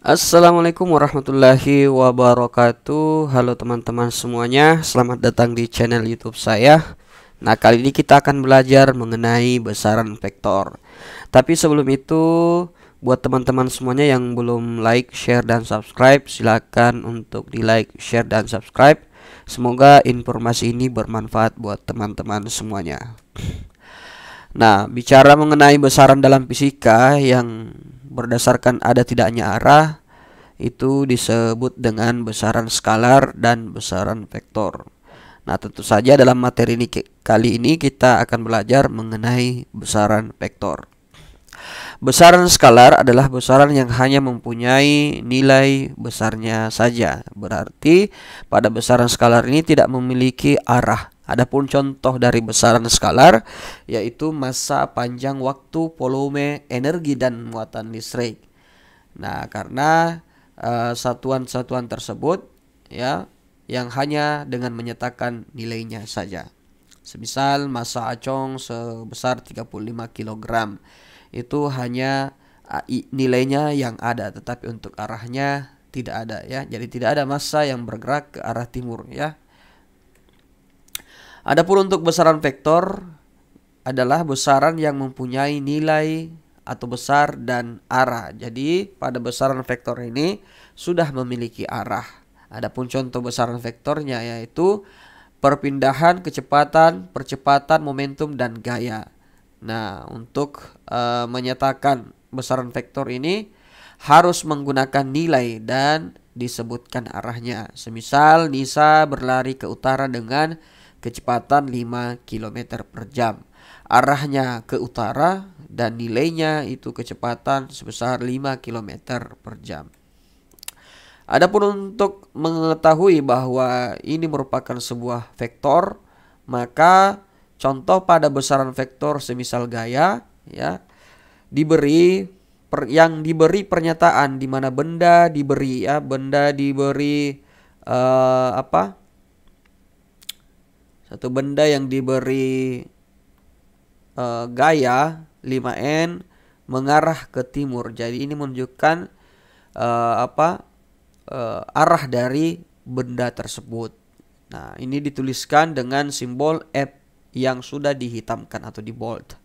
Assalamualaikum warahmatullahi wabarakatuh. Halo teman-teman semuanya, selamat datang di channel YouTube saya. Nah, kali ini kita akan belajar mengenai besaran vektor. Tapi sebelum itu, buat teman-teman semuanya yang belum like, share, dan subscribe, silakan untuk di like, share, dan subscribe. Semoga informasi ini bermanfaat buat teman-teman semuanya. Nah, bicara mengenai besaran dalam fisika yang berdasarkan ada tidaknya arah, itu disebut dengan besaran skalar dan besaran vektor. Nah, tentu saja dalam materi ini kali ini kita akan belajar mengenai besaran vektor. Besaran skalar adalah besaran yang hanya mempunyai nilai besarnya saja. Berarti pada besaran skalar ini tidak memiliki arah. Adapun contoh dari besaran skalar yaitu massa, panjang, waktu, volume, energi, dan muatan listrik. Nah, karena satuan-satuan tersebut ya yang hanya dengan menyatakan nilainya saja. Semisal massa acong sebesar 35 kg, itu hanya nilainya yang ada, tetapi untuk arahnya tidak ada ya. Jadi tidak ada massa yang bergerak ke arah timur ya. Adapun untuk besaran vektor adalah besaran yang mempunyai nilai atau besar dan arah. Jadi pada besaran vektor ini sudah memiliki arah. Adapun contoh besaran vektornya yaitu perpindahan, kecepatan, percepatan, momentum, dan gaya. Nah, untuk menyatakan besaran vektor ini harus menggunakan nilai dan disebutkan arahnya. Semisal Nisa berlari ke utara dengan kecepatan 5 km per jam. Arahnya ke utara dan nilainya itu kecepatan sebesar 5 km per jam. Adapun untuk mengetahui bahwa ini merupakan sebuah vektor, maka contoh pada besaran vektor semisal gaya ya diberi pernyataan di mana benda diberi satu benda yang diberi gaya 5N mengarah ke timur. Jadi ini menunjukkan arah dari benda tersebut. Nah, ini dituliskan dengan simbol F yang sudah dihitamkan atau di bold.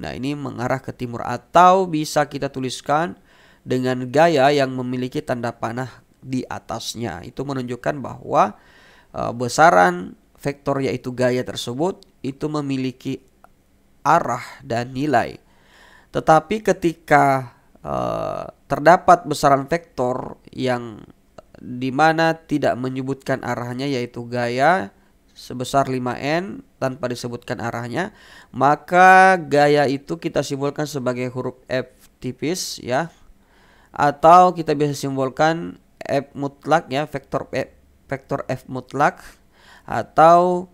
Nah, ini mengarah ke timur, atau bisa kita tuliskan dengan gaya yang memiliki tanda panah di atasnya. Itu menunjukkan bahwa besaran vektor yaitu gaya tersebut itu memiliki arah dan nilai. Tetapi ketika terdapat besaran vektor yang dimana tidak menyebutkan arahnya yaitu gaya sebesar 5N tanpa disebutkan arahnya, maka gaya itu kita simbolkan sebagai huruf F tipis ya, atau kita bisa simbolkan F mutlak ya, vektor F mutlak, atau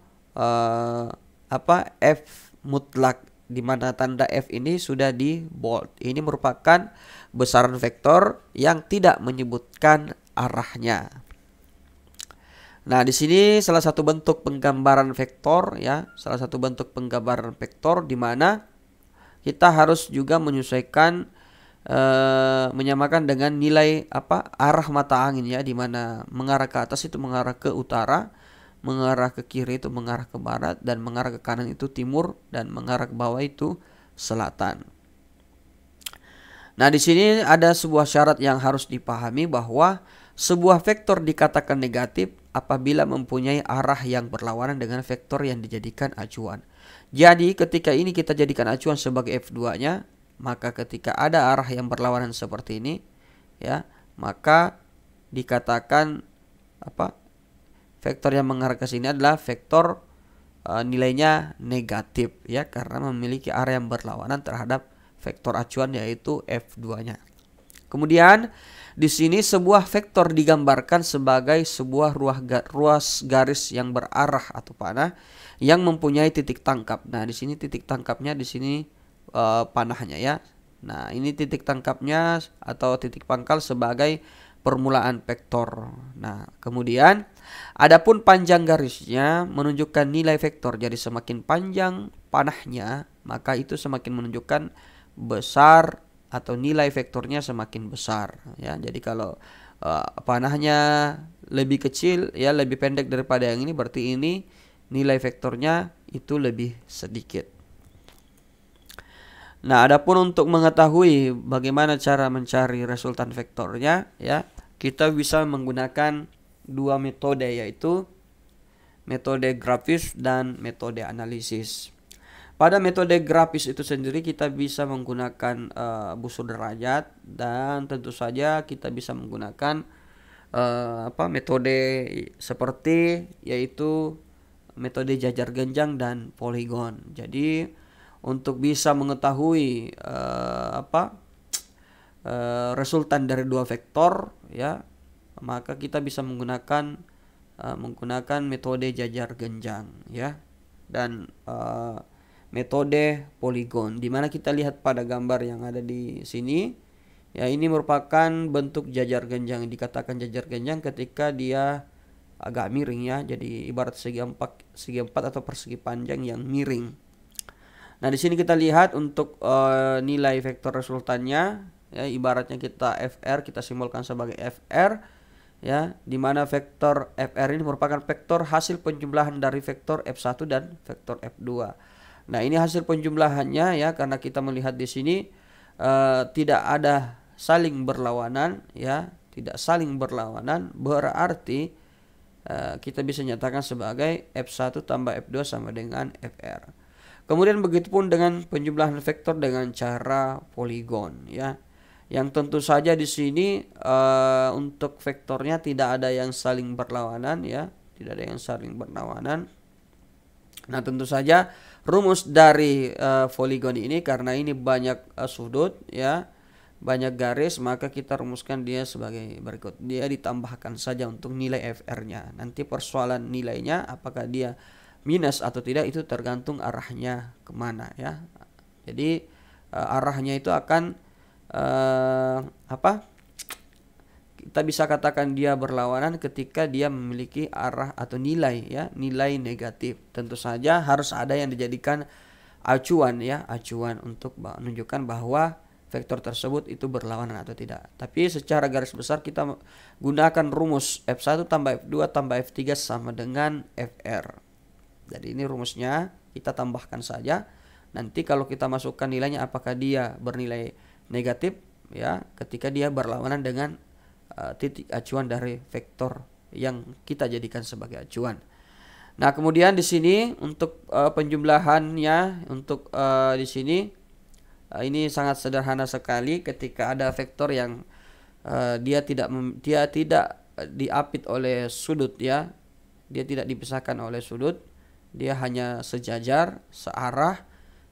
F mutlak di mana tanda F ini sudah di bold. Ini merupakan besaran vektor yang tidak menyebutkan arahnya. Nah, di sini salah satu bentuk penggambaran vektor ya, salah satu bentuk penggambaran vektor di mana kita harus juga menyesuaikan menyamakan dengan nilai arah mata angin ya, di mana mengarah ke atas itu mengarah ke utara, mengarah ke kiri itu mengarah ke barat, dan mengarah ke kanan itu timur, dan mengarah ke bawah itu selatan. Nah, di sini ada sebuah syarat yang harus dipahami bahwa sebuah vektor dikatakan negatif apabila mempunyai arah yang berlawanan dengan vektor yang dijadikan acuan. Jadi ketika ini kita jadikan acuan sebagai F2-nya, maka ketika ada arah yang berlawanan seperti ini ya, maka dikatakan vektor yang mengarah ke sini adalah vektor nilainya negatif ya, karena memiliki arah yang berlawanan terhadap vektor acuan yaitu F2-nya. Kemudian di sini sebuah vektor digambarkan sebagai sebuah ruas garis yang berarah atau panah yang mempunyai titik tangkap. Nah, di sini titik tangkapnya di sini panahnya ya. Nah, ini titik tangkapnya atau titik pangkal sebagai permulaan vektor. Nah, kemudian adapun panjang garisnya menunjukkan nilai vektor. Jadi semakin panjang panahnya, maka itu semakin menunjukkan besar atau nilai vektornya semakin besar ya. Jadi kalau panahnya lebih kecil ya, lebih pendek daripada yang ini, berarti ini nilai vektornya itu lebih sedikit. Nah, adapun untuk mengetahui bagaimana cara mencari resultan vektornya ya, kita bisa menggunakan dua metode, yaitu metode grafis dan metode analisis. Pada metode grafis itu sendiri kita bisa menggunakan busur derajat, dan tentu saja kita bisa menggunakan metode seperti yaitu metode jajar genjang dan poligon. Jadi untuk bisa mengetahui resultan dari dua vektor ya, maka kita bisa menggunakan metode jajar genjang ya, dan metode poligon, di mana kita lihat pada gambar yang ada di sini ya, ini merupakan bentuk jajar genjang. Dikatakan jajar genjang ketika dia agak miring ya, jadi ibarat segi empat atau persegi panjang yang miring. Nah, di sini kita lihat untuk nilai vektor resultannya ya, ibaratnya kita FR, kita simbolkan sebagai FR ya, di mana vektor FR ini merupakan vektor hasil penjumlahan dari vektor F1 dan vektor F2. Nah, ini hasil penjumlahannya ya, karena kita melihat di sini tidak ada saling berlawanan ya, tidak saling berlawanan, berarti kita bisa nyatakan sebagai F1 tambah F2 sama dengan FR. Kemudian begitupun dengan penjumlahan vektor dengan cara poligon ya, yang tentu saja di sini untuk vektornya tidak ada yang saling berlawanan ya, tidak ada yang saling berlawanan. Nah, tentu saja rumus dari poligon ini, karena ini banyak sudut ya, banyak garis, maka kita rumuskan dia sebagai berikut. Dia ditambahkan saja untuk nilai FR-nya. Nanti persoalan nilainya apakah dia minus atau tidak itu tergantung arahnya kemana ya. Jadi arahnya itu akan kita bisa katakan dia berlawanan ketika dia memiliki arah atau nilai ya, nilai negatif. Tentu saja harus ada yang dijadikan acuan ya, acuan untuk menunjukkan bahwa vektor tersebut itu berlawanan atau tidak. Tapi secara garis besar kita gunakan rumus F1 tambah F2 tambah F3 sama dengan FR. Jadi ini rumusnya, kita tambahkan saja. Nanti kalau kita masukkan nilainya, apakah dia bernilai negatif ya, ketika dia berlawanan dengan titik acuan dari vektor yang kita jadikan sebagai acuan. Nah, kemudian di sini untuk penjumlahannya, untuk di sini ini sangat sederhana sekali. Ketika ada vektor yang dia tidak diapit oleh sudut ya, dia tidak dipisahkan oleh sudut, dia hanya sejajar, searah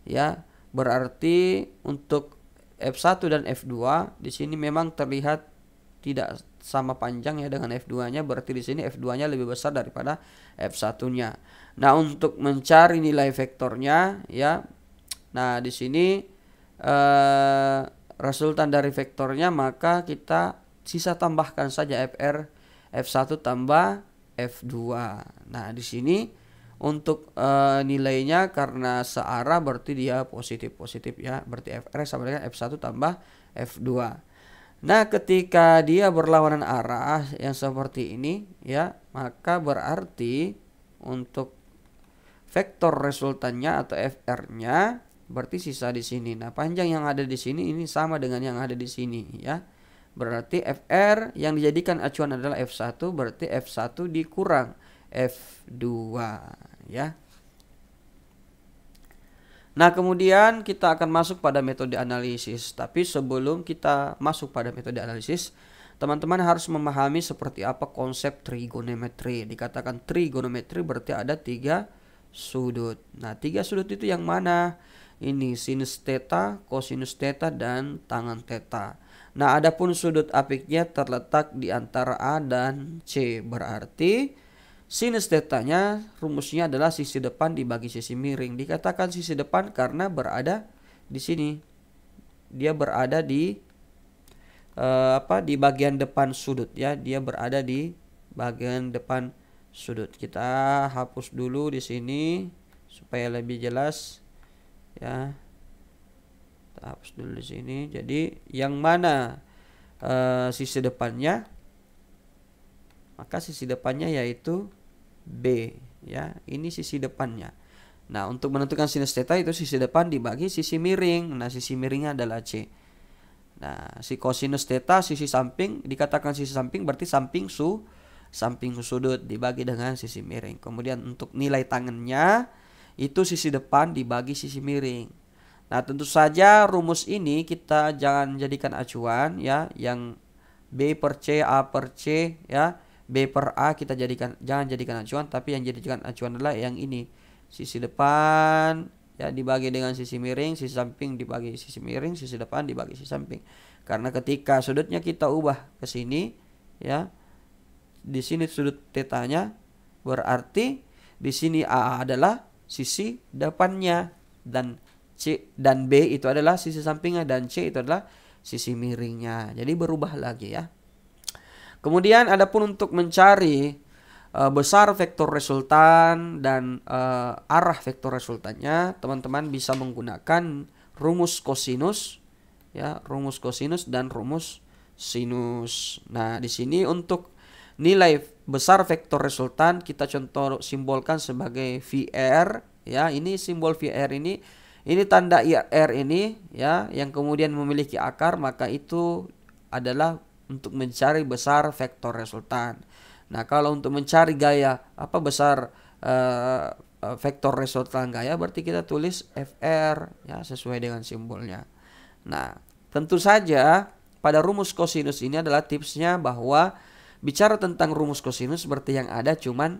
ya, berarti untuk F1 dan F2 di sini memang terlihat tidak sama panjang ya dengan F2-nya, berarti di sini F2-nya lebih besar daripada F1-nya. Nah, untuk mencari nilai vektornya ya, nah di sini resultan dari vektornya, maka kita sisa tambahkan saja FR F1 tambah F2. Nah, di sini untuk nilainya karena searah berarti dia positif ya, berarti FR sama dengan F1 tambah F2. Nah, ketika dia berlawanan arah yang seperti ini ya, maka berarti untuk vektor resultannya atau FR-nya berarti sisa di sini. Nah, panjang yang ada di sini ini sama dengan yang ada di sini ya. Berarti FR yang dijadikan acuan adalah F1, berarti F1 dikurang F2 ya. Nah, kemudian kita akan masuk pada metode analisis. Tapi sebelum kita masuk pada metode analisis, teman-teman harus memahami seperti apa konsep trigonometri. Dikatakan trigonometri berarti ada 3 sudut. Nah, 3 sudut itu yang mana? Ini sinus theta, kosinus theta, dan tangen theta. Nah, adapun sudut apiknya terletak di antara A dan C. Berarti sinus tetanya rumusnya adalah sisi depan dibagi sisi miring. Dikatakan sisi depan karena berada di sini. Dia berada di di bagian depan sudut ya. Dia berada di bagian depan sudut. Kita hapus dulu di sini supaya lebih jelas ya. Kita hapus dulu di sini. Jadi yang mana sisi depannya, maka sisi depannya yaitu B ya. Ini sisi depannya. Nah, untuk menentukan sinus theta itu sisi depan dibagi sisi miring. Nah, sisi miringnya adalah C. Nah, si kosinus theta sisi samping, dikatakan sisi samping berarti samping sudut dibagi dengan sisi miring. Kemudian untuk nilai tangennya itu sisi depan dibagi sisi miring. Nah, tentu saja rumus ini kita jangan jadikan acuan ya, yang B per C, A per C ya. B per A kita jangan jadikan acuan, tapi yang jadikan acuan adalah yang ini. Sisi depan ya dibagi dengan sisi miring, sisi samping dibagi sisi miring, sisi depan dibagi sisi samping. Karena ketika sudutnya kita ubah ke sini ya, di sini sudut tetanya, berarti di sini A adalah sisi depannya dan C dan B itu adalah sisi sampingnya dan C itu adalah sisi miringnya. Jadi berubah lagi ya. Kemudian adapun untuk mencari besar vektor resultan dan arah vektor resultannya, teman-teman bisa menggunakan rumus kosinus ya, rumus kosinus dan rumus sinus. Nah, di sini untuk nilai besar vektor resultan kita contoh simbolkan sebagai VR ya. Ini simbol VR ini tanda R ini ya, yang kemudian memiliki akar, maka itu adalah untuk mencari besar vektor resultan. Nah, kalau untuk mencari gaya besar vektor resultan gaya, berarti kita tulis FR ya, sesuai dengan simbolnya. Nah, tentu saja pada rumus kosinus ini adalah tipsnya bahwa bicara tentang rumus kosinus seperti yang ada cuman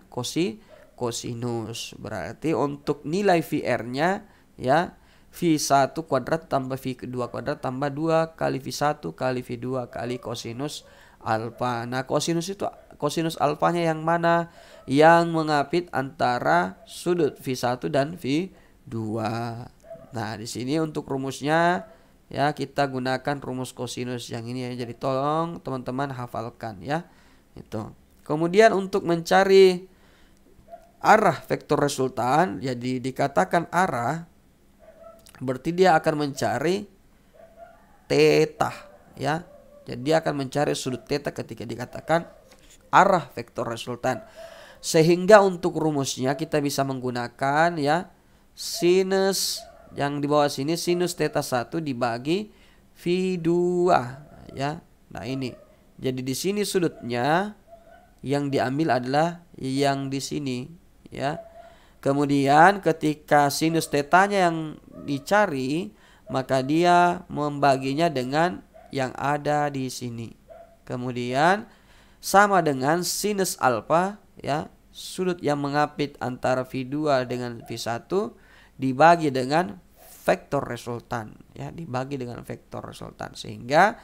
kosinus. Berarti untuk nilai VR-nya ya, V1 kuadrat tambah V2 kuadrat tambah 2 kali V1 kali V2 kali kosinus alfa. Nah, kosinus alfanya yang mana? Yang mengapit antara sudut V1 dan V2. Nah, di sini untuk rumusnya ya kita gunakan rumus kosinus yang ini ya. Jadi tolong teman-teman hafalkan ya. Itu. Kemudian untuk mencari arah vektor resultan, jadi dikatakan arah berarti dia akan mencari theta ya. Jadi dia akan mencari sudut theta ketika dikatakan arah vektor resultan. Sehingga untuk rumusnya kita bisa menggunakan ya sinus yang di bawah sini, sinus theta 1 dibagi V2 ya. Nah, ini. Jadi di sini sudutnya yang diambil adalah yang di sini ya. Kemudian ketika sinus tetanya yang dicari, maka dia membaginya dengan yang ada di sini. Kemudian sama dengan sinus alfa ya, sudut yang mengapit antara V2 dengan V1 dibagi dengan vektor resultan ya, dibagi dengan vektor resultan. Sehingga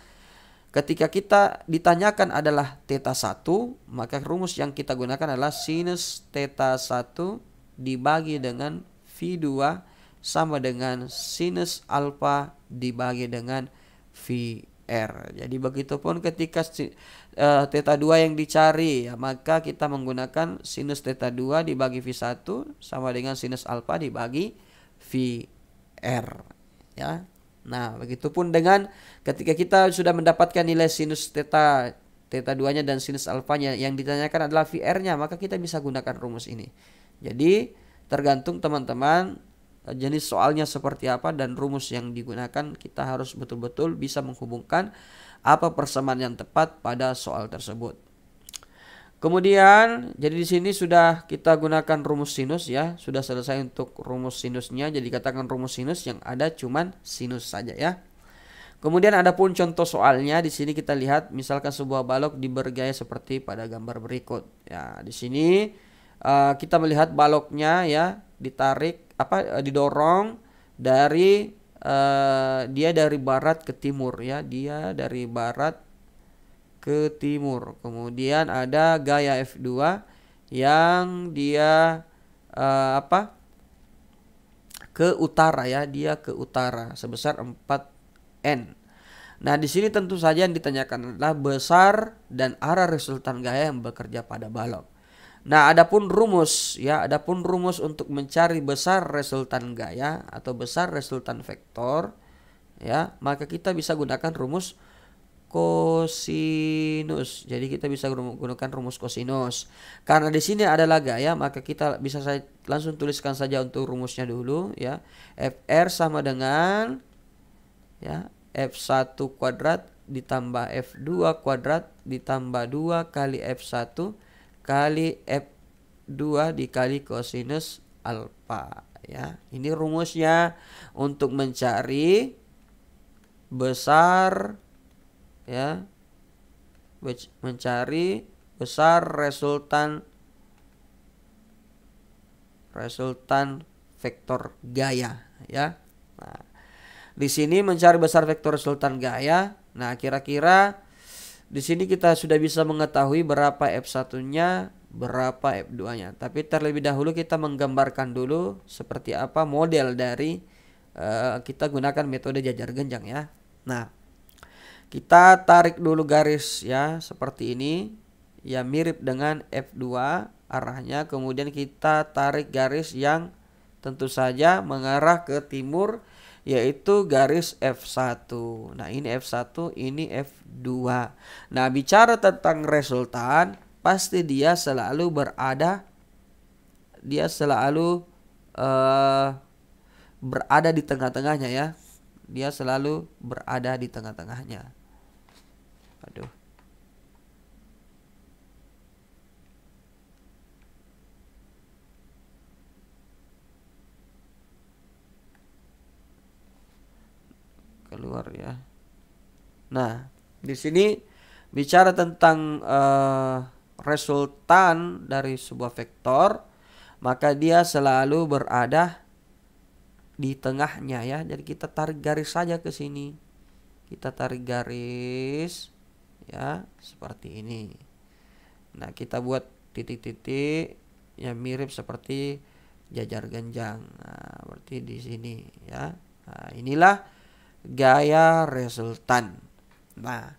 ketika kita ditanyakan adalah theta 1, maka rumus yang kita gunakan adalah sinus theta 1 dibagi dengan V2 sama dengan sinus alfa dibagi dengan VR. Jadi begitupun ketika theta 2 yang dicari ya, maka kita menggunakan sinus theta 2 dibagi V1 sama dengan sinus alfa dibagi VR ya. Nah, begitupun dengan ketika kita sudah mendapatkan nilai sinus theta 2-nya dan sinus alfanya, yang ditanyakan adalah VR-nya, maka kita bisa gunakan rumus ini. Jadi tergantung teman-teman jenis soalnya seperti apa dan rumus yang digunakan, kita harus betul-betul bisa menghubungkan apa persamaan yang tepat pada soal tersebut. Kemudian jadi di sini sudah kita gunakan rumus sinus ya, sudah selesai untuk rumus sinusnya. Jadi katakan rumus sinus yang ada cuman sinus saja ya. Kemudian ada pun contoh soalnya. Di sini kita lihat misalkan sebuah balok diberi gaya seperti pada gambar berikut. Ya, di sini kita melihat baloknya ya ditarik didorong dari dia dari barat ke timur ya, dia dari barat ke timur. Kemudian ada gaya F2 yang dia ke utara ya, dia ke utara sebesar 4N. Nah, di sini tentu saja yang ditanyakan adalah besar dan arah resultan gaya yang bekerja pada balok. Nah, adapun rumus untuk mencari besar resultan gaya atau besar resultan vektor ya, maka kita bisa gunakan rumus kosinus. Jadi kita bisa gunakan rumus kosinus. Karena di sini adalah gaya, maka kita bisa langsung tuliskan saja untuk rumusnya dulu, ya. Fr sama dengan, ya, F1 kuadrat ditambah F2 kuadrat ditambah 2 kali F1 kali F2 dikali kosinus alfa, ya. Ini rumusnya untuk mencari besar, ya, mencari besar resultan vektor gaya, ya. Nah, di sini mencari besar vektor resultan gaya. Nah, kira-kira di sini kita sudah bisa mengetahui berapa F1-nya, berapa F2-nya. Tapi terlebih dahulu kita menggambarkan dulu seperti apa model dari kita gunakan metode jajar genjang, ya. Nah, kita tarik dulu garis, ya, seperti ini, ya, mirip dengan F2 arahnya. Kemudian kita tarik garis yang tentu saja mengarah ke timur, yaitu garis F1. Nah, ini F1, ini F2. Nah, bicara tentang resultan, pasti dia selalu berada di tengah-tengahnya, ya. Dia selalu berada di tengah-tengahnya. Aduh. Keluar, ya. Nah, di sini bicara tentang resultan dari sebuah vektor, maka dia selalu berada di tengahnya, ya. Jadi kita tarik garis saja ke sini. Kita tarik garis, ya, seperti ini. Nah, kita buat titik-titik yang mirip seperti jajar genjang. Nah, berarti di sini, ya. Nah, inilah gaya resultan. Nah,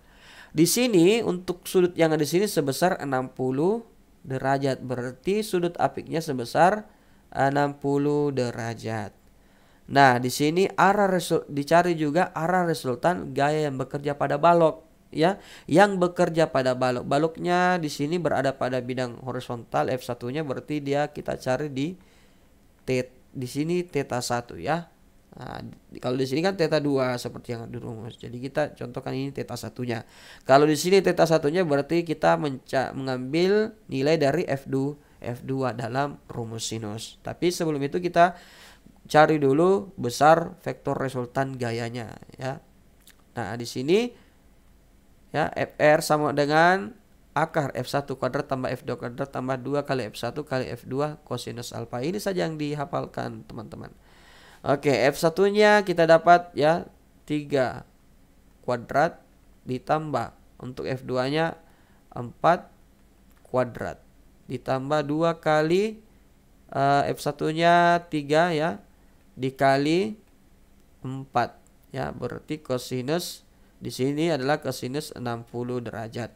di sini untuk sudut yang ada di sini sebesar 60 derajat. Berarti sudut apiknya sebesar 60 derajat. Nah, di sini dicari juga arah resultan gaya yang bekerja pada balok, ya. Yang bekerja pada balok. Baloknya di sini berada pada bidang horizontal, F1-nya berarti kita cari di sini theta 1, ya. Nah, kalau di sini kan theta 2 seperti yang di rumus. Jadi kita contohkan ini theta 1-nya. Kalau di sini theta 1-nya berarti kita mengambil nilai dari F2 dalam rumus sinus. Tapi sebelum itu kita cari dulu besar vektor resultan gayanya, ya. Nah, di sini, ya, Fr sama dengan akar F1 kuadrat tambah F2 kuadrat tambah 2 kali F1 kali F2 kosinus alfa. Ini saja yang dihafalkan, teman-teman. Oke, F1-nya kita dapat, ya, 3 kuadrat ditambah untuk F2-nya 4 kuadrat ditambah 2 kali F1-nya 3, ya, dikali 4, ya, berarti kosinus di sini adalah kosinus 60 derajat.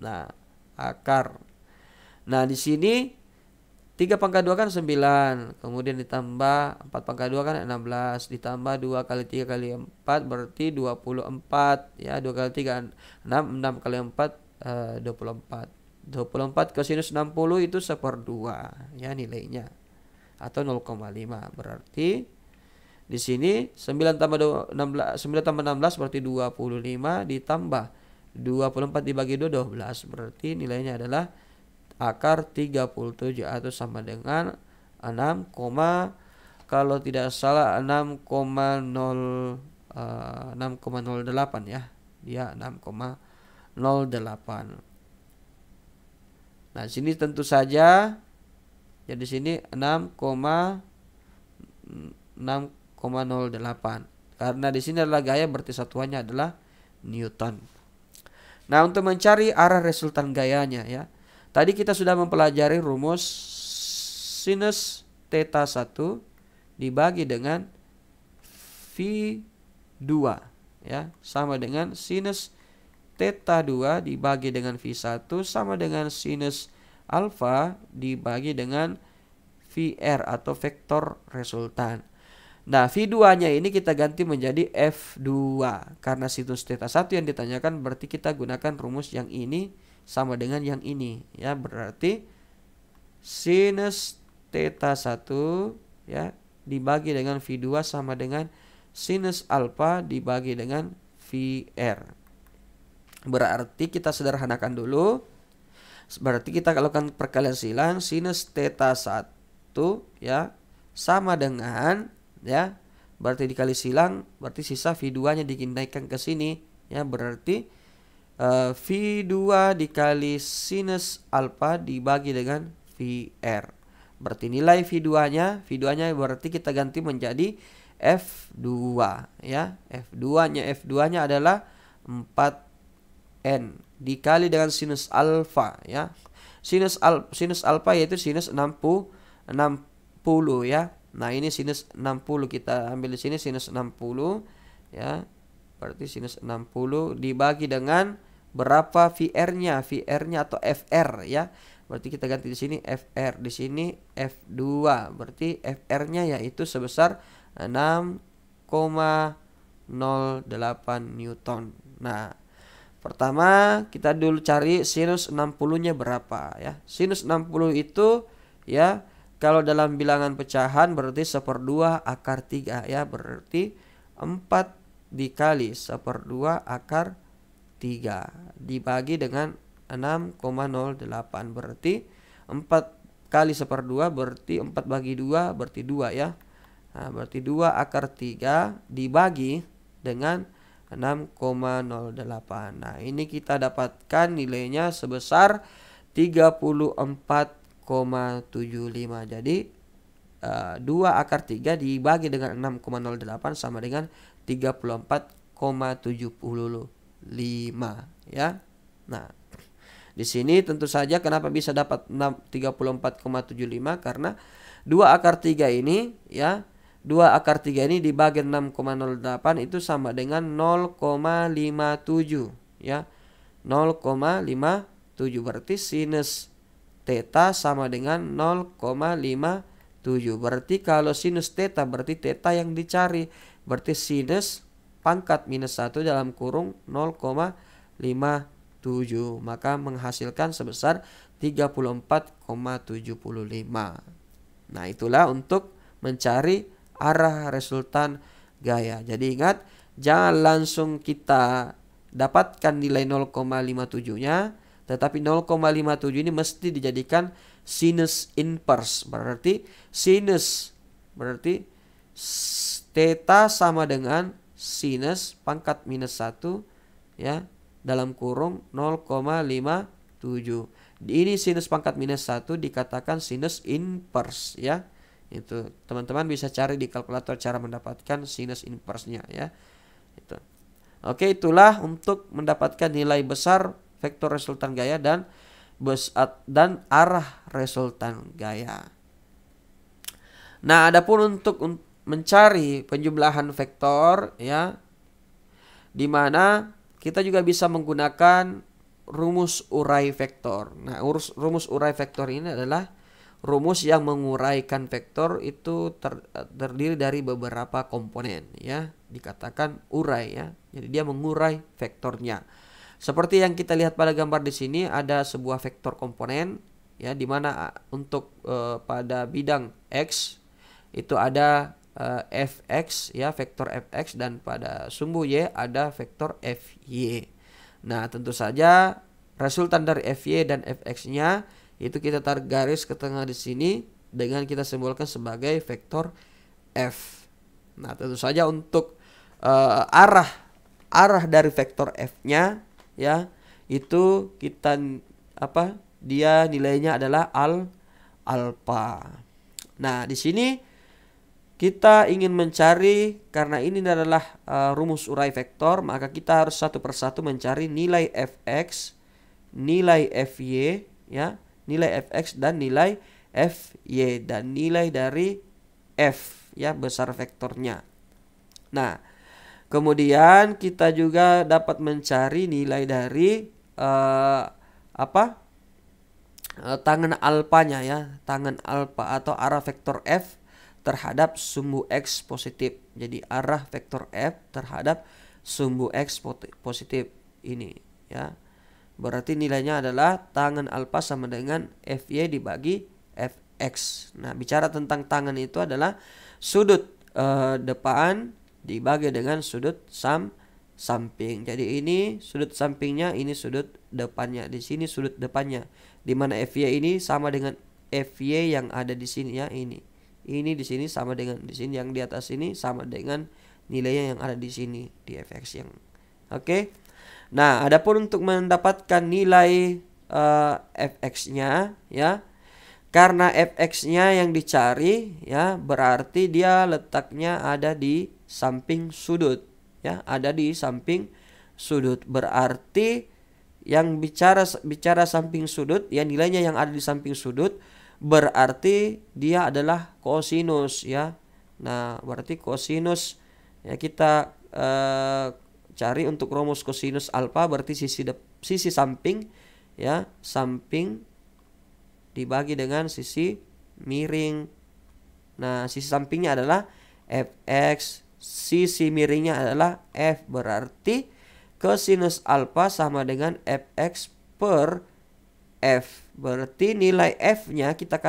Nah, akar. Nah, di sini 3 pangkat 2 kan 9, kemudian ditambah 4 pangkat 2 kan 16, ditambah 2 kali 3 kali 4 berarti 24, ya. 2 kali 3 6, 6 kali 4 24. 24 kosinus 60 itu 1/2, ya, nilainya, atau 0,5. Berarti di sini 9 tambah 16 berarti 25 ditambah 24 dibagi 2 12, berarti nilainya adalah akar 37 atau sama dengan 6, kalau tidak salah 6,08, ya. Dia 6,08. Nah, sini tentu saja, ya, di sini 6,08 karena di sini adalah gaya, berarti satuannya adalah Newton. Nah, untuk mencari arah resultan gayanya, ya, tadi kita sudah mempelajari rumus sinus theta 1 dibagi dengan V2, ya, sama dengan sinus theta 2 dibagi dengan V1 sama dengan sinus alfa dibagi dengan VR atau vektor resultan. Nah, V2-nya ini kita ganti menjadi F2. Karena sinus theta 1 yang ditanyakan, berarti kita gunakan rumus yang ini sama dengan yang ini. Ya, berarti sinus theta 1 ya dibagi dengan V2 sama dengan sinus alfa dibagi dengan VR. Berarti kita sederhanakan dulu. Berarti kita lakukan perkalian silang sinus theta 1 ya sama dengan ya, berarti dikali silang, berarti sisa V2 nya dinaikkan ke sini ya, berarti V2 dikali sinus alfa dibagi dengan VR. Berarti nilai V2 nya berarti kita ganti menjadi F2 ya. F2 nya adalah 4N dikali dengan sinus alfa ya. Sinus alfa yaitu sinus 60 ya. Nah, ini sinus 60 kita ambil di sini sinus 60 ya. Berarti sinus 60 dibagi dengan berapa VR-nya? VR-nya atau FR ya. Berarti kita ganti di sini FR, di sini F2. Berarti FR-nya yaitu sebesar 6,08 Newton. Nah, pertama kita dulu cari sinus 60-nya berapa ya. Sinus 60 itu ya, kalau dalam bilangan pecahan berarti 1/2 akar 3 ya. Berarti 4 dikali 1/2 akar 3 dibagi dengan 6,08. Berarti 4 kali 1/2 berarti 4 bagi 2 berarti 2 ya. Nah, berarti 2 akar 3 dibagi dengan 6,08. Nah, ini kita dapatkan nilainya sebesar 34,75. Jadi 2 akar 3 dibagi dengan 6,08 sama dengan 34,75 ya. Nah, di sini tentu saja kenapa bisa dapat 34,75, karena 2 akar 3 ini ya, 2 akar 3 ini dibagi 6,08 itu sama dengan 0,57 ya. 0,57 berarti sinus theta sama dengan 0,57. Berarti kalau sinus theta berarti theta yang dicari. Berarti sinus pangkat minus 1 dalam kurung 0,57. Maka menghasilkan sebesar 34,75. Nah, itulah untuk mencari arah resultan gaya. Jadi ingat, jangan langsung kita dapatkan nilai 0,57-nya, tetapi 0,57 ini mesti dijadikan sinus inverse. Berarti sinus berarti theta sama dengan sinus pangkat minus 1 ya dalam kurung 0,57. Ini sinus pangkat minus 1 dikatakan sinus inverse ya. Itu teman-teman bisa cari di kalkulator cara mendapatkan sinus inverse-nya ya. Itu. Oke, itulah untuk mendapatkan nilai besar vektor resultan gaya dan arah resultan gaya. Nah, adapun untuk mencari penjumlahan vektor ya, di mana kita juga bisa menggunakan rumus urai vektor. Nah, rumus urai vektor ini adalah rumus yang menguraikan vektor itu terdiri dari beberapa komponen ya, dikatakan urai ya. Jadi dia mengurai vektornya. Seperti yang kita lihat pada gambar di sini, ada sebuah vektor komponen ya, di mana untuk pada bidang x itu ada fx ya, vektor fx, dan pada sumbu y ada vektor fy. Nah, tentu saja resultan dari fy dan fx-nya itu kita tarik garis ke tengah di sini dengan kita simbolkan sebagai vektor f. Nah, tentu saja untuk arah dari vektor f-nya ya, itu kita dia nilainya adalah alfa. Nah, di sini kita ingin mencari, karena ini adalah rumus urai vektor, maka kita harus satu persatu mencari nilai fx, nilai fy ya, nilai fx dan nilai fy, dan nilai dari f ya, besar vektornya. Nah, kemudian kita juga dapat mencari nilai dari tangen alfanya ya, tangen alfa atau arah vektor f terhadap sumbu X positif. Jadi arah vektor F terhadap sumbu X positif ini ya. Berarti nilainya adalah tangen alfa sama dengan Fy dibagi Fx. Nah, bicara tentang tangen itu adalah sudut depan dibagi dengan sudut samping. Jadi ini sudut sampingnya, ini sudut depannya. Di sini sudut depannya. Di mana Fy ini sama dengan Fy yang ada di sini ya, ini. Ini di sini sama dengan di sini, yang di atas ini sama dengan nilainya yang ada di sini di Fx yang. Oke. Nah, adapun untuk mendapatkan nilai Fx-nya ya. Karena Fx-nya yang dicari ya, berarti dia letaknya ada di samping sudut ya, ada di samping sudut. Berarti yang bicara samping sudut ya, nilainya yang ada di samping sudut, berarti dia adalah kosinus ya. Nah, berarti kosinus ya, kita cari untuk rumus kosinus alfa, berarti sisi samping ya, samping dibagi dengan sisi miring. Nah, sisi sampingnya adalah Fx, sisi miringnya adalah F, berarti kosinus alfa sama dengan Fx per F. Berarti nilai F-nya kita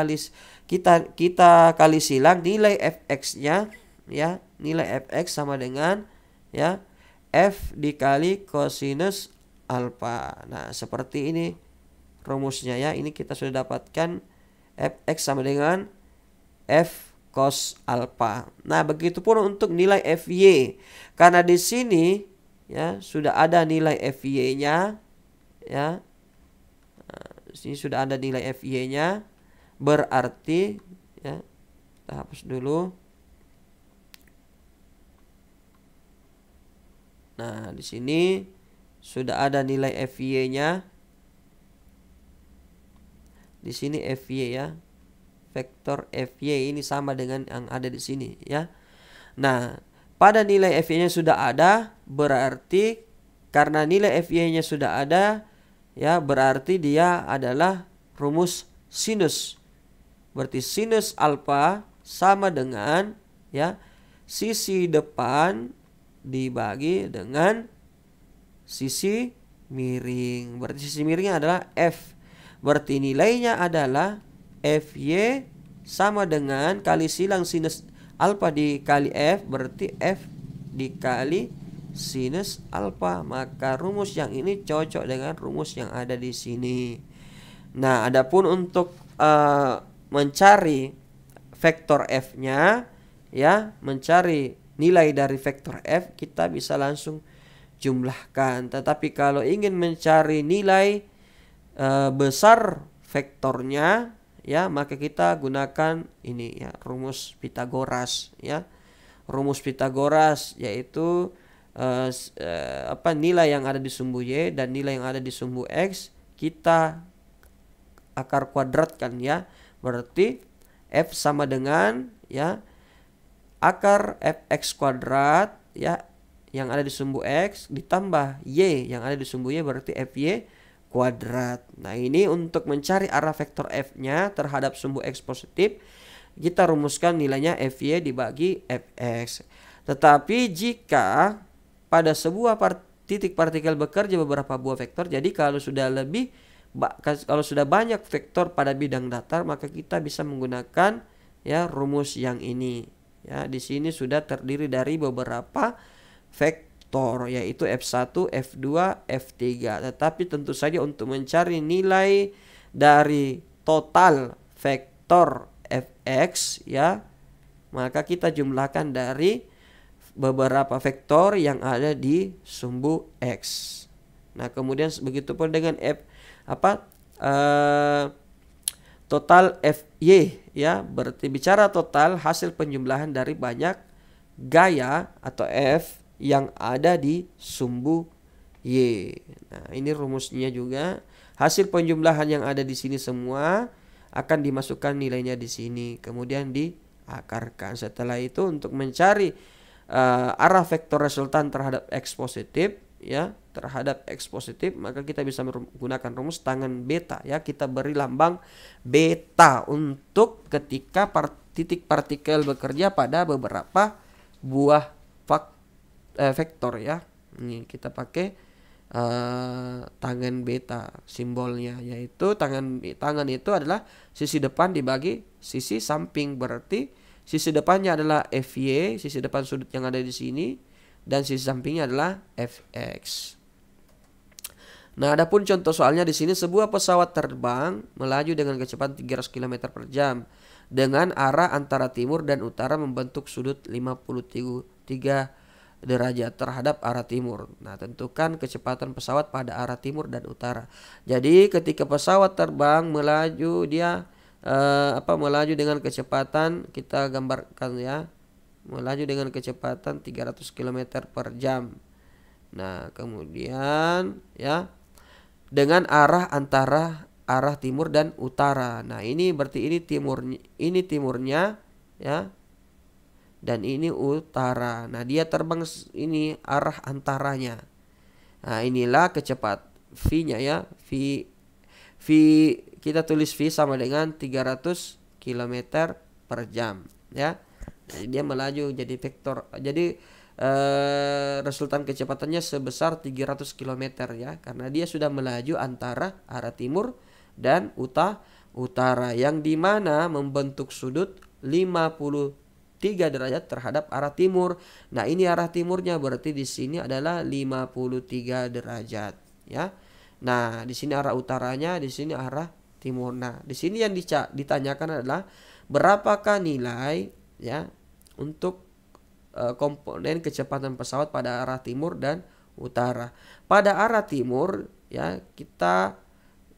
kali silang nilai Fx-nya ya, nilai Fx sama dengan ya F dikali kosinus alfa. Nah, seperti ini rumusnya ya. Ini kita sudah dapatkan Fx sama dengan F cos alfa. Nah, begitupun untuk nilai Fy. Karena di sini ya sudah ada nilai Fy-nya ya. Di sini sudah ada nilai Fy-nya, berarti ya, kita hapus dulu. Nah, di sini sudah ada nilai Fy-nya. Di sini Fy ya. Vektor Fy ini sama dengan yang ada di sini ya. Nah, pada nilai Fy-nya sudah ada, berarti karena nilai Fy-nya sudah ada ya, berarti dia adalah rumus sinus. Berarti sinus alfa sama dengan ya sisi depan dibagi dengan sisi miring. Berarti sisi miringnya adalah F. Berarti nilainya adalah Fy sama dengan kali silang sinus alfa dikali F, berarti F dikali sinus alfa. Maka rumus yang ini cocok dengan rumus yang ada di sini. Nah, adapun untuk mencari vektor F-nya ya, mencari nilai dari vektor F, kita bisa langsung jumlahkan. Tetapi kalau ingin mencari nilai besar vektornya ya, maka kita gunakan ini ya, rumus Pitagoras ya. Rumus Pitagoras yaitu nilai yang ada di sumbu Y dan nilai yang ada di sumbu X kita akar kuadratkan ya. Berarti F sama dengan ya akar Fx kuadrat ya yang ada di sumbu X ditambah Y yang ada di sumbu Y, berarti Fy kuadrat. Nah, ini untuk mencari arah vektor F-nya terhadap sumbu X positif, kita rumuskan nilainya Fy dibagi Fx. Tetapi jika pada sebuah titik partikel bekerja beberapa buah vektor, jadi kalau sudah banyak vektor pada bidang datar, maka kita bisa menggunakan ya rumus yang ini. Ya, di sini sudah terdiri dari beberapa vektor yaitu F1, F2, F3. Tetapi tentu saja untuk mencari nilai dari total vektor Fx ya, maka kita jumlahkan dari beberapa vektor yang ada di sumbu X. Nah, kemudian begitu pun dengan total Fy ya, berarti bicara total hasil penjumlahan dari banyak gaya atau F yang ada di sumbu Y. Nah, ini rumusnya juga. Hasil penjumlahan yang ada di sini semua akan dimasukkan nilainya di sini, kemudian diakarkan. Setelah itu untuk mencari arah vektor resultan terhadap X positif ya, terhadap X positif, maka kita bisa menggunakan rumus tangen beta ya. Kita beri lambang beta untuk ketika titik partikel bekerja pada beberapa buah vektor ya. Ini kita pakai tangan beta simbolnya, yaitu tangan itu adalah sisi depan dibagi sisi samping, berarti sisi depannya adalah FY, sisi depan sudut yang ada di sini, dan sisi sampingnya adalah Fx. Nah, adapun contoh soalnya di sini, sebuah pesawat terbang melaju dengan kecepatan 300 km per jam dengan arah antara timur dan utara membentuk sudut 53 derajat terhadap arah timur. Nah, tentukan kecepatan pesawat pada arah timur dan utara. Jadi, ketika pesawat terbang melaju, dia melaju dengan kecepatan, kita gambarkan ya, melaju dengan kecepatan 300 km per jam. Nah, kemudian ya, dengan arah antara arah timur dan utara. Nah, ini berarti ini timurnya ya, dan ini utara. Nah, dia terbang ini arah antaranya. Nah, inilah kecepat V-nya ya. V kita tulis V sama dengan 300 km per jam ya. Jadi dia melaju jadi vektor. Jadi resultan kecepatannya sebesar 300 km ya, karena dia sudah melaju antara arah timur dan utara, yang dimana membentuk sudut 53 derajat terhadap arah timur. Nah, ini arah timurnya, berarti di sini adalah 53 derajat ya. Nah, di sini arah utaranya, di sini arah timur. Nah, di sini yang ditanyakan adalah berapakah nilai ya untuk komponen kecepatan pesawat pada arah timur dan utara. Pada arah timur ya, kita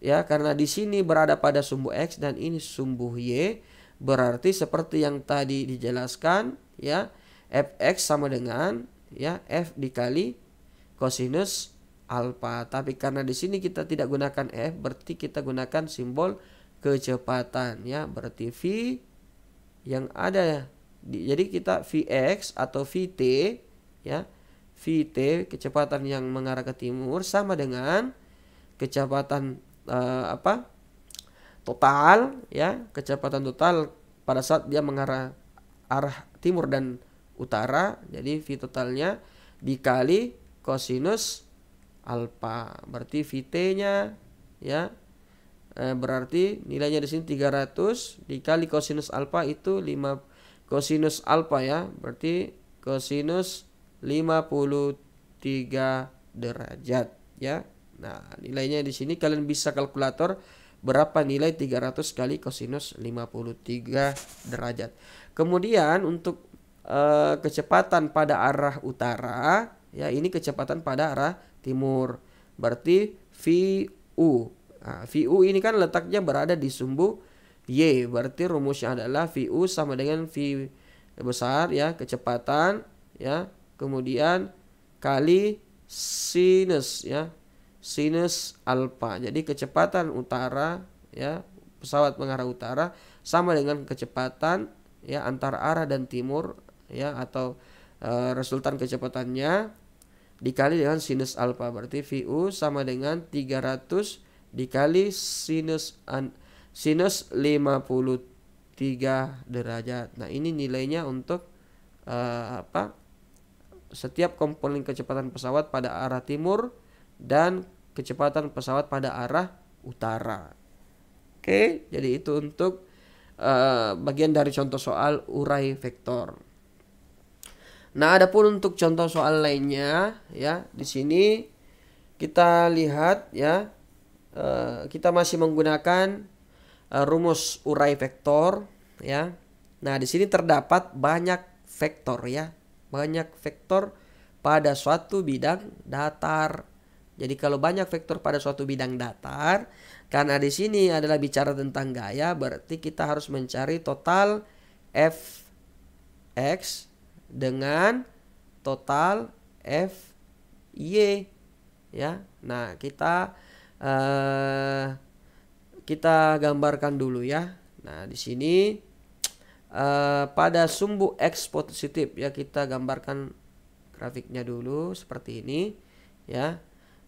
ya, karena di sini berada pada sumbu X dan ini sumbu Y, berarti seperti yang tadi dijelaskan ya, Fx sama dengan ya F dikali kosinus alfa. Tapi karena di sini kita tidak gunakan F, berarti kita gunakan simbol kecepatan ya, berarti V yang ada jadi kita Vx atau Vt ya, Vt kecepatan yang mengarah ke timur sama dengan kecepatan total ya, kecepatan total pada saat dia mengarah arah timur dan utara. Jadi V totalnya dikali kosinus alfa, berarti Vt-nya ya, berarti nilainya di sini 300 dikali kosinus alfa itu 5 kosinus alfa ya, berarti kosinus 53 derajat ya. Nah, nilainya di sini kalian bisa kalkulator berapa nilai 300 kali kosinus 53 derajat. Kemudian untuk kecepatan pada arah utara ya, ini kecepatan pada arah timur, berarti VU. Nah, VU ini kan letaknya berada di sumbu Y, berarti rumusnya adalah VU sama dengan V besar ya, kecepatan ya, kemudian kali sinus ya, sinus alfa. Jadi kecepatan utara ya, pesawat mengarah utara sama dengan kecepatan ya antara arah dan timur ya, atau resultan kecepatannya dikali dengan sinus alfa, berarti VU sama dengan 300 dikali sinus 53 derajat. Nah, ini nilainya untuk setiap komponen kecepatan pesawat pada arah timur dan kecepatan pesawat pada arah utara. Oke, jadi itu untuk bagian dari contoh soal urai vektor. Nah, adapun untuk contoh soal lainnya ya, di sini kita lihat ya, kita masih menggunakan rumus urai vektor ya. Nah, di sini terdapat banyak vektor ya, banyak vektor pada suatu bidang datar. Jadi kalau banyak vektor pada suatu bidang datar, karena di sini adalah bicara tentang gaya, berarti kita harus mencari total Fx dengan total Fy ya. Nah, kita gambarkan dulu ya. Nah, di sini pada sumbu X positif ya, kita gambarkan grafiknya dulu seperti ini ya.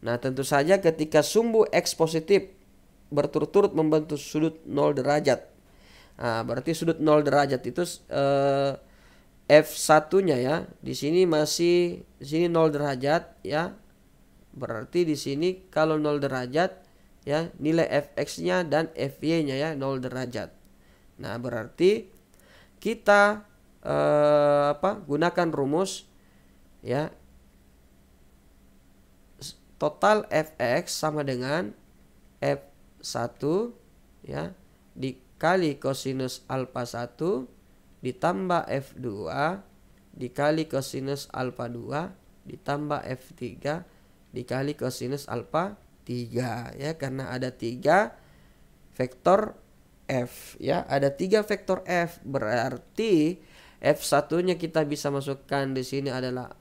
Nah, tentu saja ketika sumbu X positif berturut-turut membentuk sudut 0 derajat. Nah, berarti sudut 0 derajat itu F1-nya ya. Di sini masih di sini 0 derajat ya. Berarti di sini kalau 0 derajat ya, nilai fx-nya dan fy-nya ya 0 derajat. Nah, berarti kita gunakan rumus ya. Total fx sama dengan f1 ya dikali kosinus alfa 1 ditambah f2 dikali kosinus alfa 2 ditambah f3 dikali kosinus alfa 3 ya, karena ada 3 vektor f ya, ada 3 vektor f, berarti f1-nya kita bisa masukkan di sini adalah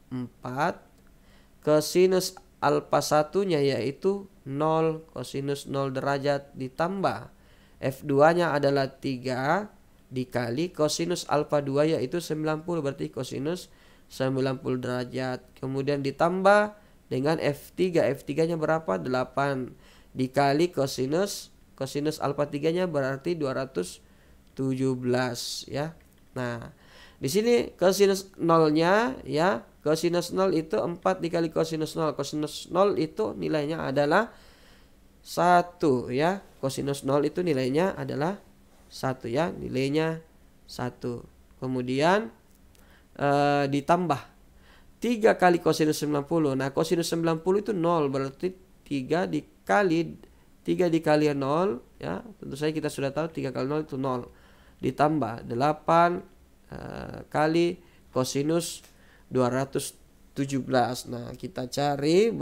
4, kosinus alfa 1-nya yaitu 0 kosinus 0 derajat ditambah f2-nya adalah 3 dikali kosinus alfa 2 yaitu 90, berarti kosinus 90 derajat. Kemudian ditambah dengan f3, f3-nya berapa? 8 dikali kosinus alfa 3-nya berarti 217 ya. Nah, di sini kosinus 0-nya ya, kosinus 0 itu 4 dikali kosinus 0. Kosinus 0 itu nilainya adalah 1 ya. Kosinus 0 itu nilainya adalah 1 ya, nilainya 1. Kemudian ditambah 3 kali kosinus 90. Nah, kosinus 90 itu 0, berarti 3 dikali 0 ya. Tentu saja kita sudah tahu 3 kali 0 itu 0. Ditambah 8 kali kosinus 217. Nah, kita cari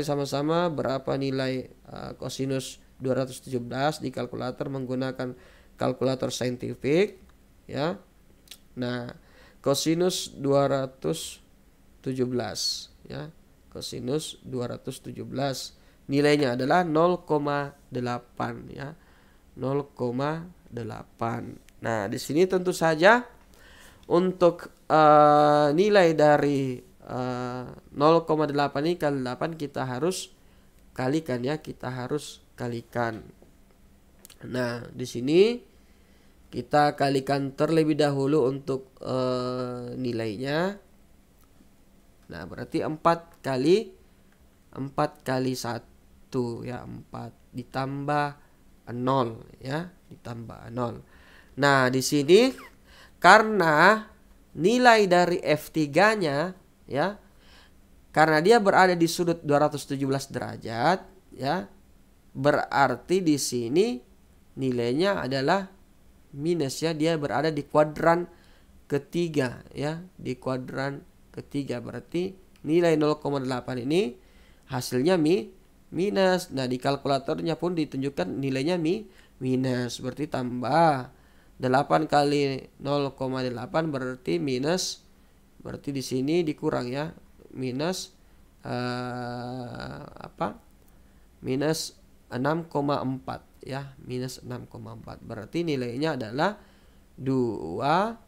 sama-sama berapa nilai kosinus 217 di kalkulator menggunakan kalkulator saintifik ya. Nah, kosinus 217 ya. Kosinus 217 nilainya adalah 0,8 ya. 0,8. Nah, di sini tentu saja untuk nilai dari 0,8 ini kali 8 kita harus kalikan ya, kita harus kalikan. Nah, di sini kita kalikan terlebih dahulu untuk nilainya. Nah, berarti 4 kali 1 ya, 4 ditambah 0 ya, ditambah 0. Nah, di sini karena nilai dari F3-nya ya, karena dia berada di sudut 217 derajat ya, berarti di sini nilainya adalah minus ya, dia berada di kuadran ketiga ya, di kuadran ketiga, berarti nilai 0,8 ini hasilnya minus. Nah, di kalkulatornya pun ditunjukkan nilainya minus, berarti tambah 8 kali 0,8 berarti minus, berarti di sini dikurang ya, minus minus 6,4 ya, minus 6,4, berarti nilainya adalah 2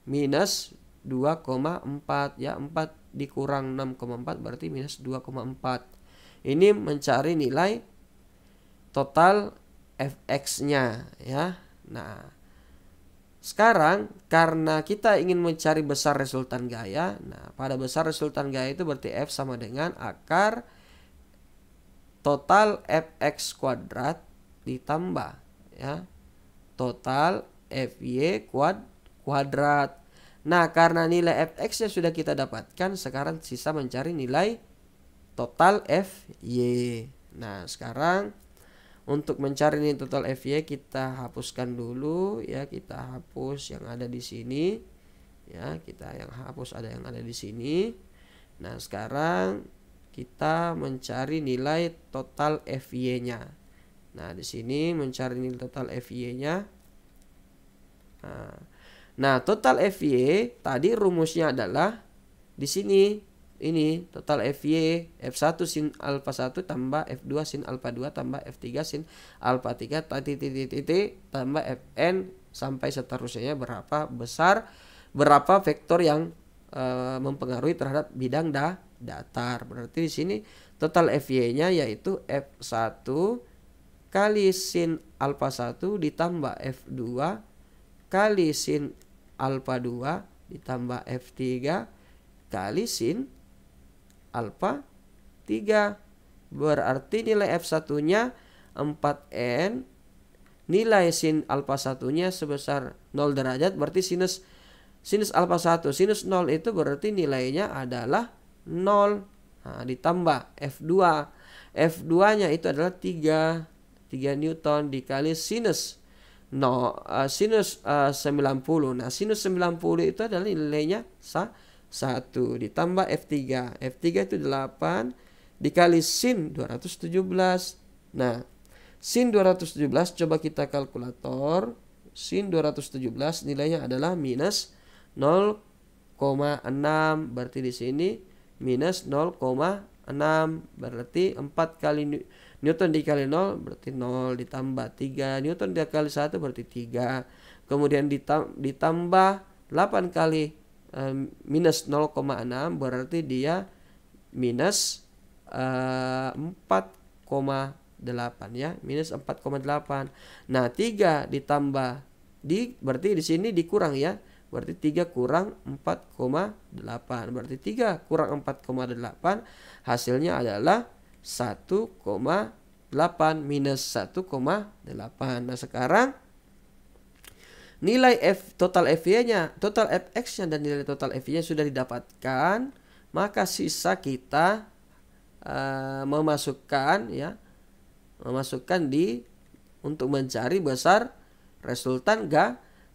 minus 2,4 ya, 4 dikurang 6,4 berarti minus 2,4. Ini mencari nilai total fx-nya ya. Nah, sekarang karena kita ingin mencari besar resultan gaya, nah pada besar resultan gaya itu berarti f sama dengan akar total fx kuadrat ditambah ya total fy kuadrat. Nah, karena nilai fx-nya sudah kita dapatkan, sekarang sisa mencari nilai total fy. Nah, sekarang untuk mencari nilai total fy kita hapuskan dulu ya, kita hapus yang ada di sini ya, kita yang hapus yang ada di sini. Nah, sekarang kita mencari nilai total fy-nya. Nah, di sini mencari nilai total fy-nya. Nah, total fy tadi rumusnya adalah di sini. Ini total fy f1 sin alfa 1 tambah f2 sin alfa 2 tambah f3 sin alfa 3 titik tambah fn sampai seterusnya berapa vektor yang mempengaruhi terhadap bidang datar. Berarti di sini total fy-nya yaitu f1 kali sin alfa 1 ditambah F2 kali sin alfa 2 ditambah F3 kali sin alfa 3. Berarti nilai F1 nya 4N, nilai sin alfa 1 nya sebesar 0 derajat, berarti sinus alfa 1 sinus 0 itu berarti nilainya adalah 0. Nah, ditambah F2 nya itu adalah 3 Newton dikali sinus 90. Nah, sinus 90 itu adalah nilainya 1 ditambah F3 itu 8 dikali sin 217. Nah, sin 217 coba kita kalkulator. Sin 217 nilainya adalah minus 0,6. Berarti di sini minus 0,6. Berarti 4 kali Newton dikali 0 berarti 0 ditambah 3 Newton dikali 1 berarti 3. Kemudian ditambah 8 kali minus 0,6 berarti dia minus 4,8 ya, minus 4,8. Nah, 3 ditambah berarti di sini dikurang ya. Berarti 3 kurang 4,8. Berarti 3 kurang 4,8 hasilnya adalah 1,8 minus 1,8. Nah, sekarang nilai total FY-nya, total Fx-nya dan nilai total FY-nya sudah didapatkan, maka sisa kita memasukkan untuk mencari besar resultan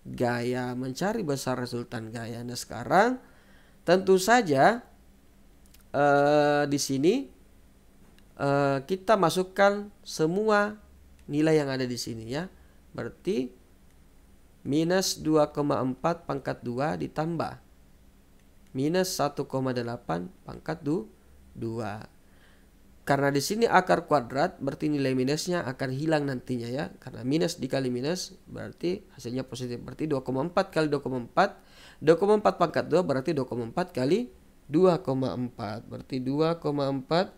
gaya, mencari besar resultan gaya. Nah, sekarang tentu saja di sini kita masukkan semua nilai yang ada di sini ya. Berarti minus 2,4 pangkat 2 ditambah minus 1,8 pangkat 2. Karena di sini akar kuadrat berarti nilai minusnya akan hilang nantinya ya. Karena minus dikali minus berarti hasilnya positif. Berarti 2,4 kali 2,4 pangkat 2 berarti 2,4 kali 2,4. Berarti 2,4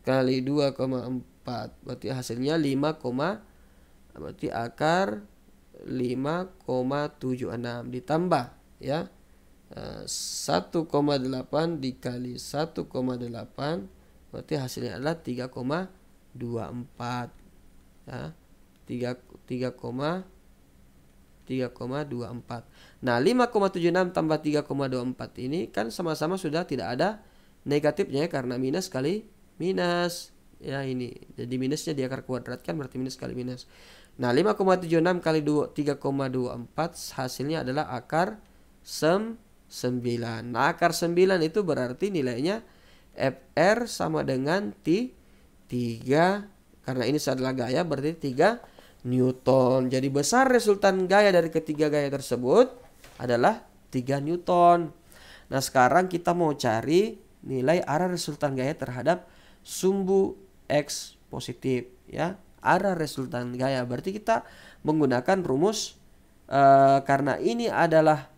kali 2,4 berarti hasilnya 5, berarti akar 5,76 ditambah ya 1,8 dikali 1,8 berarti hasilnya adalah 3,24 ya, 3,24. Nah, 5,76 tambah 3,24 ini kan sama-sama sudah tidak ada negatifnya ya, karena minus kali minus ya ini. Jadi minusnya di akar kuadrat kan berarti minus kali minus. Nah, 5,76 kali 3,24 hasilnya adalah akar 9. Nah, akar 9 itu berarti nilainya Fr sama dengan 3. Karena ini adalah gaya berarti 3 Newton. Jadi besar resultan gaya dari ketiga gaya tersebut adalah 3 Newton. Nah, sekarang kita mau cari nilai arah resultan gaya terhadap sumbu X positif ya. Arah resultan gaya berarti kita menggunakan rumus karena ini adalah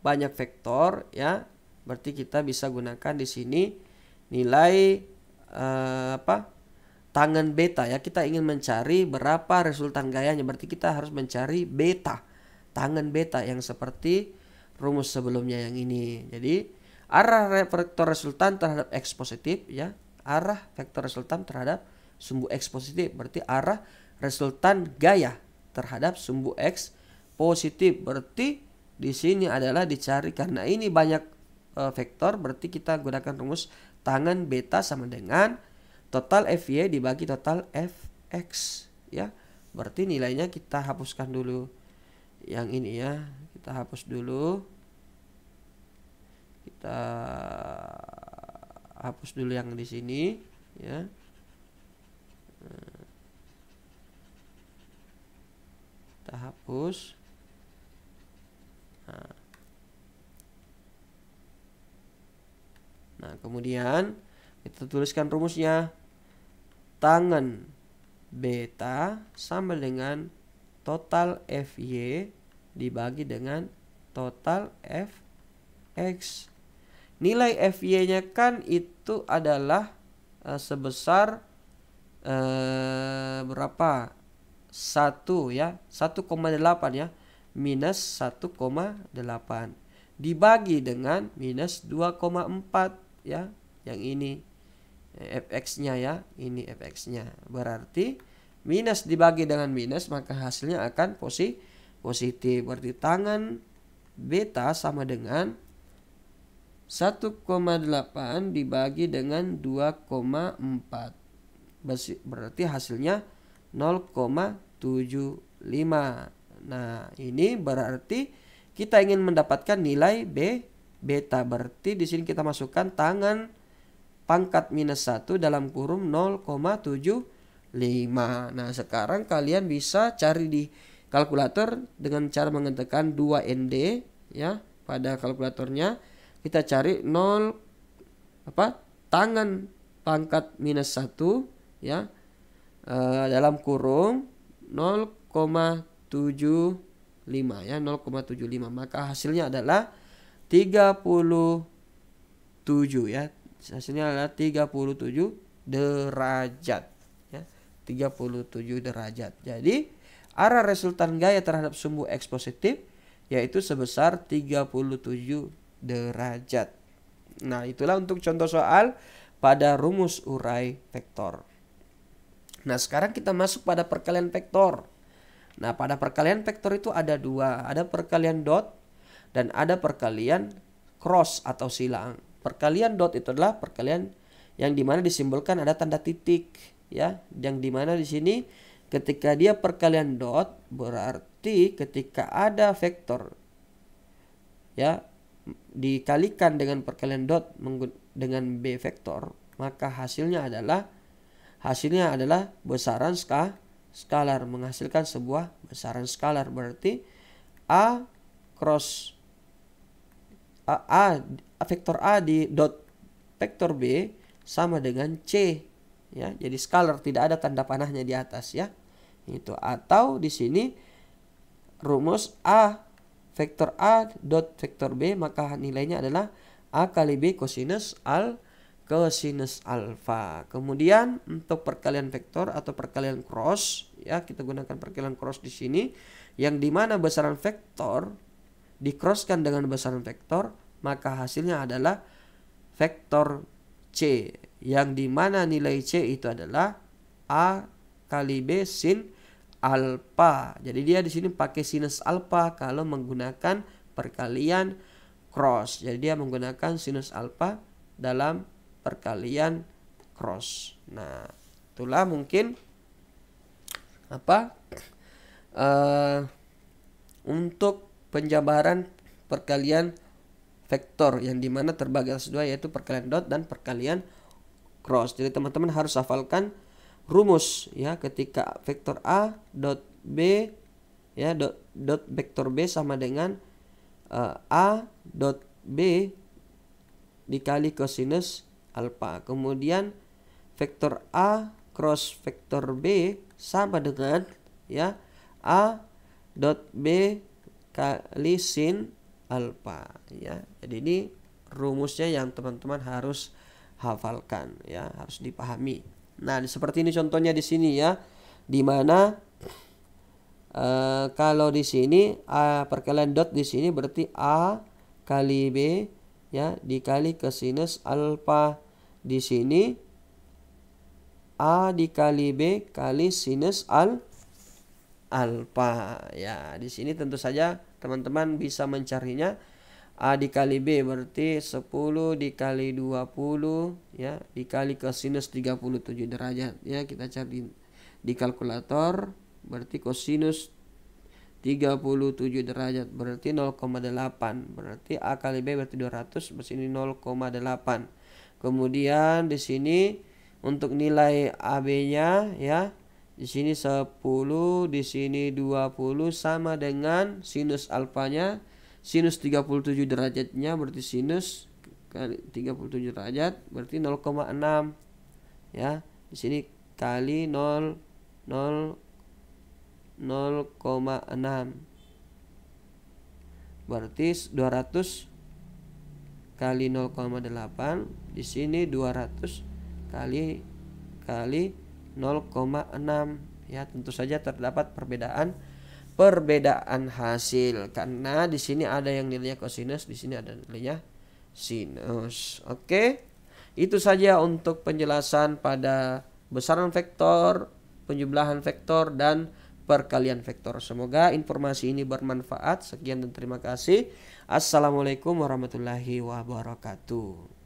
banyak vektor ya, berarti kita bisa gunakan di sini nilai tangen beta ya. Kita ingin mencari berapa resultan gayanya, berarti kita harus mencari beta, tangen beta yang seperti rumus sebelumnya yang ini. Jadi arah vektor resultan terhadap X positif ya, arah vektor resultan terhadap sumbu X positif berarti arah resultan gaya terhadap sumbu X positif. Berarti di sini adalah dicari karena ini banyak vektor, berarti kita gunakan rumus tangen beta sama dengan total Fy dibagi total Fx ya. Berarti nilainya kita hapuskan dulu yang ini ya. Kita hapus dulu. Kita hapus dulu yang di sini ya. Kita hapus. Nah, kemudian kita tuliskan rumusnya. Tangen beta sama dengan total Fy dibagi dengan total Fx. nilai FY-nya kan itu adalah sebesar berapa? 1 ya, 1,8 ya, minus 1,8 dibagi dengan minus 2,4 ya, yang ini fx-nya ya, ini fx-nya. Berarti minus dibagi dengan minus, maka hasilnya akan positif. Berarti tangan beta sama dengan 1,8 dibagi dengan 2,4. Berarti hasilnya 0,75. Nah, ini berarti kita ingin mendapatkan nilai beta. Berarti di sini kita masukkan tangan pangkat minus 1 dalam kurung 0,75. Nah, sekarang kalian bisa cari di kalkulator dengan cara mengetikkan 2ND ya pada kalkulatornya. Kita cari tangan pangkat minus 1 ya dalam kurung 0,75 ya, 0,75. Maka hasilnya adalah 37 ya. Hasilnya adalah 37 derajat ya, 37 derajat. Jadi arah resultan gaya terhadap sumbu X positif yaitu sebesar 37 derajat. Nah, itulah untuk contoh soal pada rumus urai vektor. Nah, sekarang kita masuk pada perkalian vektor. Nah, pada perkalian vektor itu ada dua. Ada perkalian dot dan ada perkalian cross atau silang. Perkalian dot itu adalah perkalian yang dimana disimbolkan ada tanda titik ya. Yang dimana di sini ketika dia perkalian dot berarti ketika ada vektor ya dikalikan dengan perkalian dot dengan B vektor, maka hasilnya adalah besaran skalar, menghasilkan sebuah besaran skalar. Berarti A cross vektor A di dot vektor B sama dengan C ya. Jadi skalar, tidak ada tanda panahnya di atas ya. Itu atau di sini rumus A vektor A dot vektor B, maka nilainya adalah A kali B kosinus alfa. Kemudian untuk perkalian vektor atau perkalian cross ya, kita gunakan perkalian cross di sini yang dimana besaran vektor dikrosskan dengan besaran vektor, maka hasilnya adalah vektor C yang dimana nilai C itu adalah A kali B sin alfa. Jadi dia di sini pakai sinus alfa kalau menggunakan perkalian cross. Jadi dia menggunakan sinus alfa dalam perkalian cross. Nah, itulah mungkin untuk penjabaran perkalian vektor yang dimana terbagi atas dua, yaitu perkalian dot dan perkalian cross. Jadi teman-teman harus hafalkan rumus ya, ketika vektor A dot B ya dot vektor B sama dengan A dot B dikali kosinus alfa. Kemudian vektor A cross vektor B sama dengan ya A dot B kali sin alfa ya. Jadi ini rumusnya yang teman-teman harus hafalkan ya, harus dipahami. Nah, seperti ini contohnya di sini ya, dimana kalau di sini perkalian dot di sini berarti A kali B ya dikali kosinus alfa. Di sini A dikali B kali sinus alfa ya. Di sini tentu saja teman-teman bisa mencarinya. A dikali B berarti 10 dikali 20 ya dikali kosinus 37 derajat ya. Kita cari di kalkulator, berarti kosinus 37 derajat berarti 0,8. Berarti A kali B berarti 200, bersini 0,8. Kemudian di sini untuk nilai AB-nya ya, di sini 10, di sini 20 sama dengan sinus alfanya, sinus 37 derajatnya berarti sinus kali 37 derajat berarti 0,6 ya. Di sini kali 0,6 berarti 200 kali 0,8, di sini 200 kali 0,6 ya. Tentu saja terdapat perbedaan hasil karena di sini ada yang nilainya kosinus, di sini ada nilainya sinus. Oke. Itu saja untuk penjelasan pada besaran vektor, penjumlahan vektor dan perkalian vektor. Semoga informasi ini bermanfaat. Sekian dan terima kasih. Assalamualaikum warahmatullahi wabarakatuh.